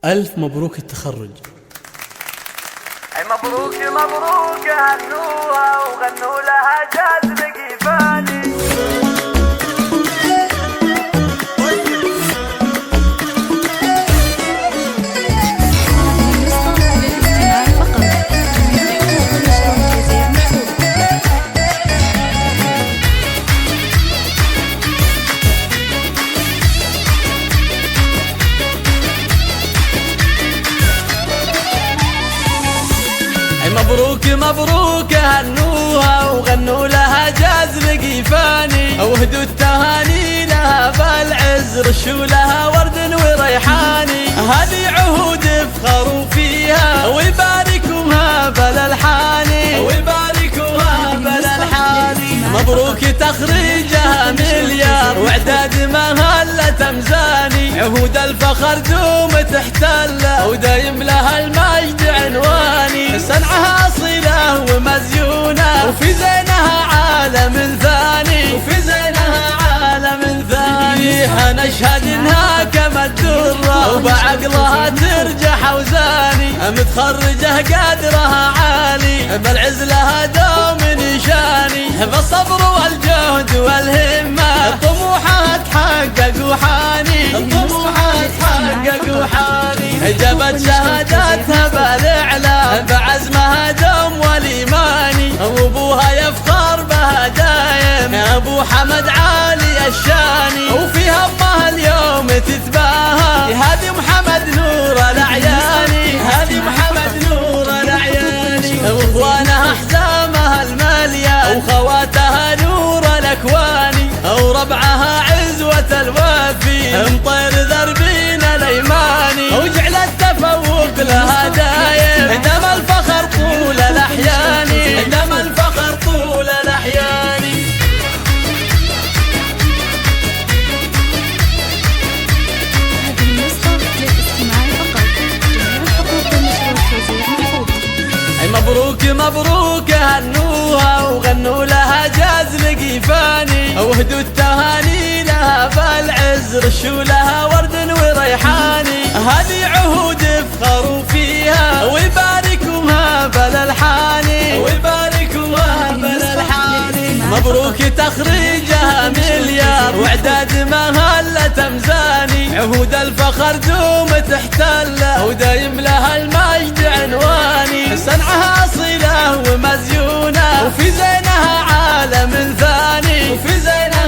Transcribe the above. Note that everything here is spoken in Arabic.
ألف مبروك التخرج. مبروك مبروك هنوها وغنوا لها جاز نقيفاني. مبروك مبروك هنوها وغنوا لها جاز نقيفاني، وهدوا التهاني لها بالعز رشوا لها ورد وريحاني. هذه عهود افخروا فيها ويباركوها بالالحاني ويباركوها بالالحاني. مبروك تخريجها مليار واعداد مهلة مزاني، عهود الفخر دوم تحتله ودايم لها المجد عنواني. صنعها أصيلة ومزيونة وفي زينها عالم ثاني وفي زينها عالم ثاني. نشهد انها كما الدرة وبعقلها ترجح اوزاني، متخرجه قدرها عالي بالعز لها دوم نشاني. بالصبر والجهد والهمة طموحها تحقق وحاني طموحها تحقق وحاني. جابت شهاداتها بالاعلام بعزمها دوم والايماني، وابوها يفخر بها دايم يا ابو حمد عالي الشاني. وفي همها اليوم تتباهى هذه محمد نور الاعياني هذه محمد نور الاعياني. واخوانها حزامها الماليه وخواتها نور الاكواني، وربعها عزوه الوافي مطير ذربين الايماني. وجعل التفوق لها دايم دم الفخر طول الاحيان دم الفخر طول الاحيان. هذه النسخة للاستماع فقط، جميع حقوق النشر والتوزيع محفوظة. مبروك مبروك هنوها وغنوا لها جاز نقيفاني، وهدوا التهاني لها بالعز رشوا لها ورد وريحاني. هذه عهود افخروا فيها ويباركوها بالالحاني ويباركوها بالالحاني. مبروك تخريجها مليار واعداد مهلة مزاني، عهود الفخر دوم تحتله ودايم لها المجد عنواني. صنعها أصيلة ومزيونة وفي زينها عالم ثاني وفي زينها